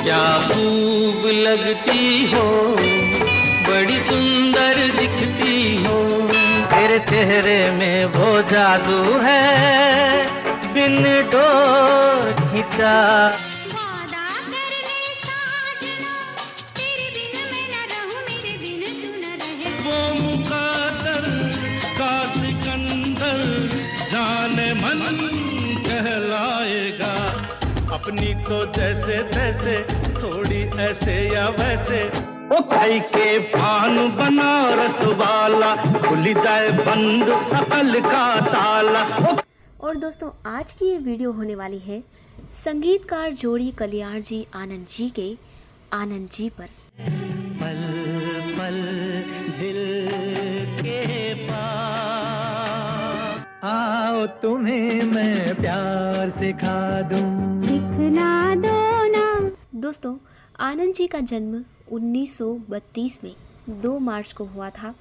क्या खूब लगती हो, बड़ी सुंदर दिखती हो। तेरे चेहरे में वो जादू है, बिन डोर खिंचा। वादा कर ले साजना, तेरे बिन मैं न रहूं, मेरे बिन तू न रहे। वो मुकद्दर का सिकंदर जाने मन कहलाएगा। अपनी तो जैसे तैसे, थोड़ी ऐसे या वैसे। ओ खाई के पान बनारस वाला, खुल जाए बंद अकल का ताला। और दोस्तों आज की ये वीडियो होने वाली है संगीतकार जोड़ी कलियाण जी आनंद जी के आनंद जी पर। पल पल दिल के पास आओ, तुम्हें मैं प्यार सिखा दूं। दिखला दो ना। दोस्तों आनंद जी का जन्म 1932 में 2 मार्च को हुआ था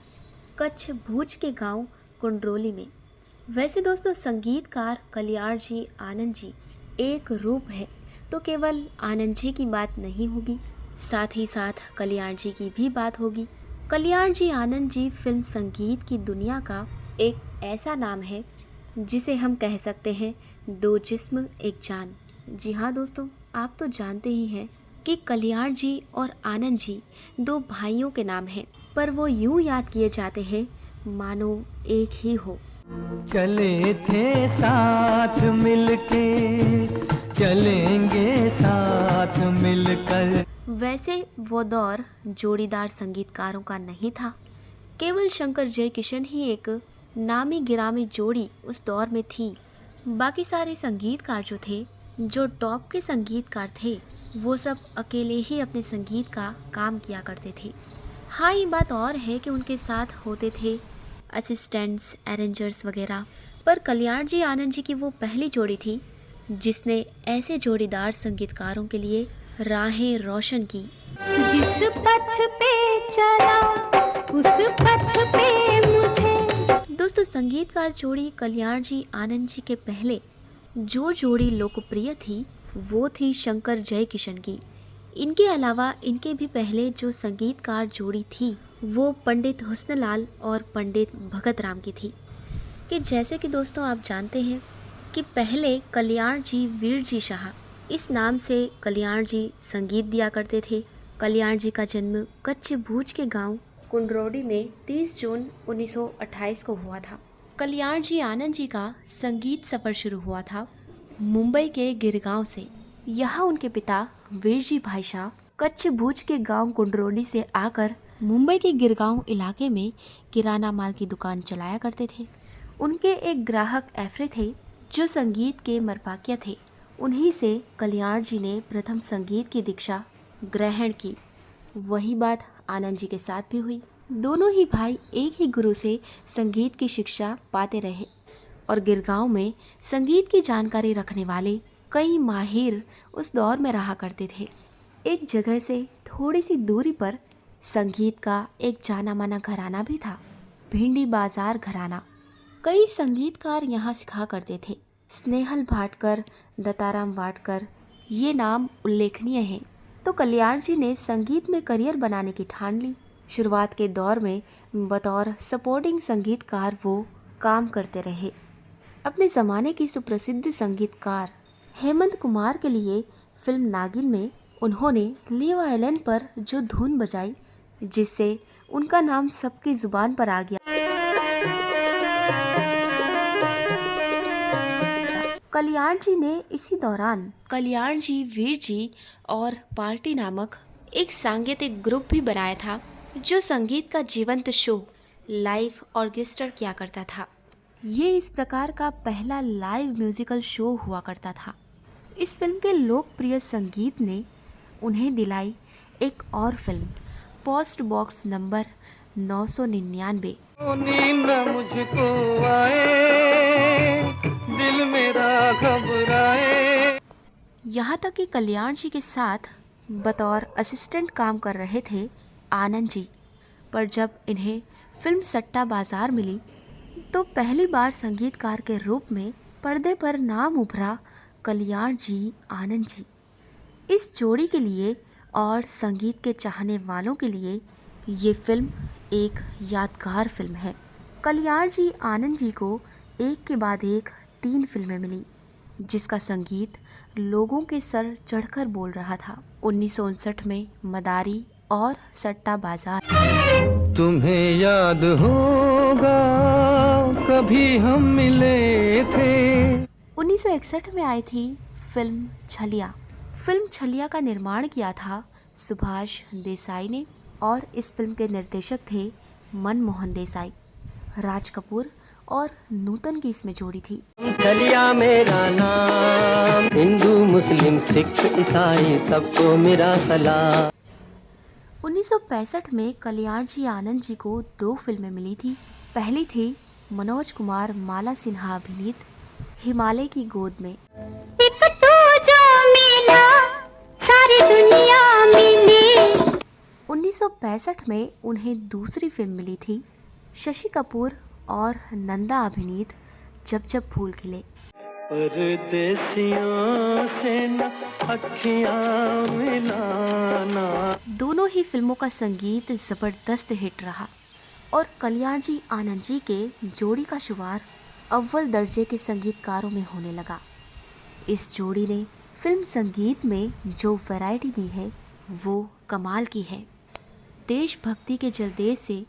कच्छ भूज के गांव कुंडरोली में। वैसे दोस्तों संगीतकार कलियाण जी आनंद जी एक रूप है तो केवल आनंद जी की बात नहीं होगी, साथ ही साथ कलियाण जी की भी बात होगी। कलियाण जी आनंद जी फिल्म संगीत की दुनिया का एक ऐसा नाम है जिसे हम कह सकते हैं 2 जिस्म एक जान। जी हाँ दोस्तों, आप तो जानते ही हैं कि कलियाण जी और आनंद जी 2 भाइयों के नाम हैं, पर वो यूं याद किए जाते हैं मानो एक ही हो। चले थे साथ मिलके, चलेंगे साथ मिलकर। वैसे वो दौर जोड़ीदार संगीतकारों का नहीं था, केवल शंकर जयकिशन ही एक नामी गिरामी जोड़ी उस दौर में थी। बाकी सारे संगीतकार जो थे, जो टॉप के संगीतकार थे, वो सब अकेले ही अपने संगीत का काम किया करते थे। हाँ ये बात और है कि उनके साथ होते थे असिस्टेंट्स, अरेंजर्स वगैरह, पर कलियाण जी आनंद जी की वो पहली जोड़ी थी जिसने ऐसे जोड़ीदार संगीतकारों के लिए राहें रोशन की। जिस पथ पे चला उस पथ पे मुझे। दोस्तों संगीतकार जोड़ी कलियाण जी आनंद जी के पहले जो जोड़ी लोकप्रिय थी वो थी शंकर जयकिशन की। इनके अलावा इनके भी पहले जो संगीतकार जोड़ी थी वो पंडित हुस्नलाल और पंडित भगत राम की थी। कि जैसे कि दोस्तों आप जानते हैं कि पहले कलियाण जी वीर जी शाह इस नाम से कलियाण जी संगीत दिया करते थे। कलियाण जी का जन्म कच्छ भूज के गांव कुंडरोली में 30 जून 1928 को हुआ था। कलियाण जी आनंद जी का संगीत सफ़र शुरू हुआ था मुंबई के गिरगांव से। यहाँ उनके पिता वीरजी भाई शाह कच्छ भूज के गांव कुंडरोली से आकर मुंबई के गिरगांव इलाके में किराना माल की दुकान चलाया करते थे। उनके एक ग्राहक एफरे थे जो संगीत के मरपाकिया थे। उन्हीं से कलियाण जी ने प्रथम संगीत की दीक्षा ग्रहण की। वही बात आनंद जी के साथ भी हुई। दोनों ही भाई एक ही गुरु से संगीत की शिक्षा पाते रहे और गिरगांव में संगीत की जानकारी रखने वाले कई माहिर उस दौर में रहा करते थे। एक जगह से थोड़ी सी दूरी पर संगीत का एक जाना माना घराना भी था, भिंडी बाजार घराना। कई संगीतकार यहाँ सिखा करते थे। स्नेहल भाटकर, दत्ताराम वाडकर, ये नाम उल्लेखनीय हैं। तो कलियाण जी ने संगीत में करियर बनाने की ठान ली। शुरुआत के दौर में बतौर सपोर्टिंग संगीतकार वो काम करते रहे। अपने ज़माने की सुप्रसिद्ध संगीतकार हेमंत कुमार के लिए फिल्म नागिन में उन्होंने ली वायलिन पर जो धुन बजाई जिससे उनका नाम सबकी जुबान पर आ गया। कलियाण जी ने इसी दौरान कलियाण जी वीर जी और पार्टी नामक एक सांगीतिक ग्रुप भी बनाया था जो संगीत का जीवंत शो लाइव ऑर्केस्ट्रा किया करता था। ये इस प्रकार का पहला लाइव म्यूजिकल शो हुआ करता था। इस फिल्म के लोकप्रिय संगीत ने उन्हें दिलाई एक और फिल्म पोस्ट बॉक्स नंबर 999। नींद मुझको आए, दिल मेरा घबराए। यहाँ तक कि कलियाण जी के साथ बतौर असिस्टेंट काम कर रहे थे आनंद जी, पर जब इन्हें फिल्म सट्टा बाजार मिली तो पहली बार संगीतकार के रूप में पर्दे पर नाम उभरा कलियाण जी आनंद जी। इस जोड़ी के लिए और संगीत के चाहने वालों के लिए ये फिल्म एक यादगार फिल्म है। कलियाण जी आनंद जी को एक के बाद एक 3 फिल्में मिली, जिसका संगीत लोगों के सर चढ़कर बोल रहा था। 1959 में मदारी और सट्टा बाजार। तुम्हें याद होगा कभी हम मिले थे। 1961 में आई थी फिल्म छलिया। फिल्म छलिया का निर्माण किया था सुभाष देसाई ने और इस फिल्म के निर्देशक थे मनमोहन देसाई। राज कपूर और नूतन की इसमें जोड़ी थी। छलिया मेरा नाम, हिंदू मुस्लिम सिख ईसाई सबको मेरा सलाम। 1965 में कलियाण जी आनंद जी को 2 फिल्में मिली थी। पहली थी मनोज कुमार माला सिन्हा अभिनीत हिमालय की गोद में। एक तू जो मिला सारी दुनिया मिली। 1965 में उन्हें दूसरी फिल्म मिली थी शशि कपूर और नंदा अभिनीत जब जब फूल खिले। परदेसियों से न अखियां मिलाना। दोनों ही फिल्मों का संगीत जबरदस्त हिट रहा और कलियाण जी आनंद जी के जोड़ी का शुमार अव्वल दर्जे के संगीतकारों में होने लगा। इस जोड़ी ने फिल्म संगीत में जो वैरायटी दी है वो कमाल की है। देशभक्ति के जलदेश से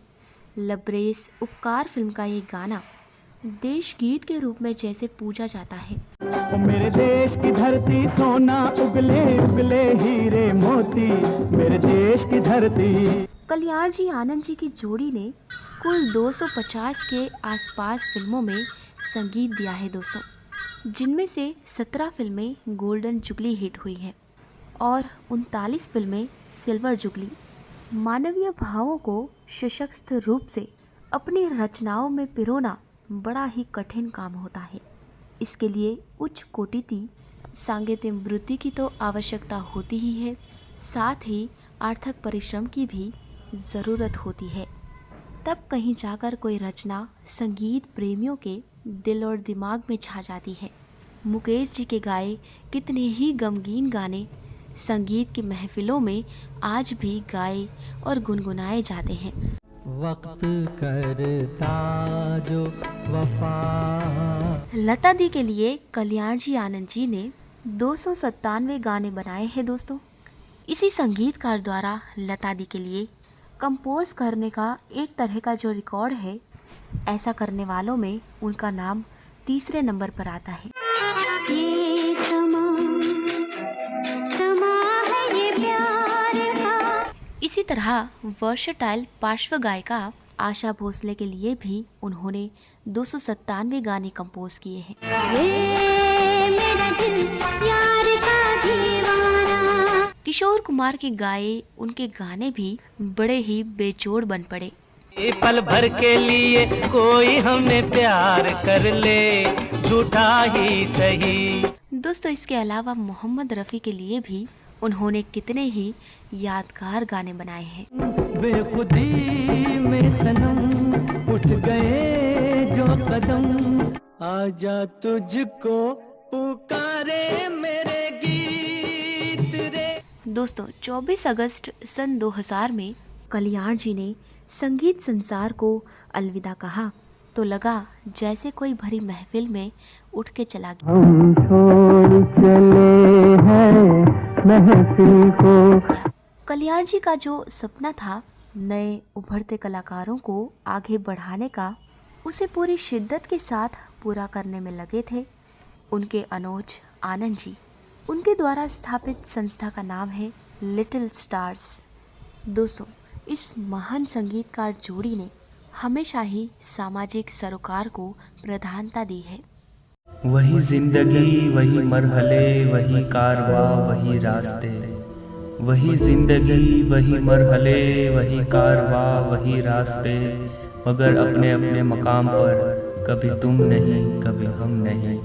लबरेज उपकार फिल्म का ये गाना देश गीत के रूप में जैसे पूजा जाता है। ओ मेरे देश की धरती सोना उगले उगले हीरे मोती, मेरे देश की धरती। कलियाण जी आनंद जी की जोड़ी ने कुल 250 के आसपास फिल्मों में संगीत दिया है दोस्तों, जिनमें से 17 फिल्में गोल्डन जुबली हिट हुई हैं और 39 फिल्में सिल्वर जुबली। मानवीय भावों को सशक्त रूप से अपनी रचनाओं में पिरोना बड़ा ही कठिन काम होता है। इसके लिए उच्च कोटि की सांगीतिक वृत्ति की तो आवश्यकता होती ही है, साथ ही आर्थिक परिश्रम की भी ज़रूरत होती है। तब कहीं जाकर कोई रचना संगीत प्रेमियों के दिल और दिमाग में छा जाती है। मुकेश जी के गाए कितने ही गमगीन गाने संगीत की महफिलों में आज भी गाए और गुनगुनाए जाते हैं। वक्त करता जो वफा। लता दी के लिए कलियाण जी आनंद जी ने 297 गाने बनाए हैं दोस्तों। इसी संगीतकार द्वारा लता दी के लिए कंपोज करने का एक तरह का जो रिकॉर्ड है, ऐसा करने वालों में उनका नाम 3 नंबर पर आता है। ये समा है ये प्यार का। इसी तरह वर्सेटाइल पार्श्व गायिका आशा भोसले के लिए भी उन्होंने 297 गाने कंपोज किए हैं। ये मेरा दिल प्यार का दीवाना। किशोर कुमार के गाए उनके गाने भी बड़े ही बेजोड़ बन पड़े। पल भर के लिए कोई हमें प्यार कर ले, झूठा ही सही। दोस्तों, इसके अलावा मोहम्मद रफ़ी के लिए भी उन्होंने कितने ही यादगार गाने बनाए हैं। बेखुदी में सनम उठ गए जो कदम, आजा तुझको पुकारे मेरे गीत रे। दोस्तों, 24 अगस्त सन 2000 में कलियाण जी ने संगीत संसार को अलविदा कहा तो लगा जैसे कोई भरी महफिल में उठ के चला गया। हम छोड़ चले हैं महफिल को। कलियाण जी का जो सपना था नए उभरते कलाकारों को आगे बढ़ाने का, उसे पूरी शिद्दत के साथ पूरा करने में लगे थे उनके अनुज आनंद जी। उनके द्वारा स्थापित संस्था का नाम है लिटिल स्टार्स। दोस्तों, इस महान संगीतकार जोड़ी ने हमेशा ही सामाजिक सरोकार को प्रधानता दी है। वही जिंदगी वही मरहले वही कारवां वही रास्ते, वही जिंदगी वही मरहले वही कारवां वही रास्ते, मगर अपने अपने मकाम पर कभी तुम नहीं कभी हम नहीं।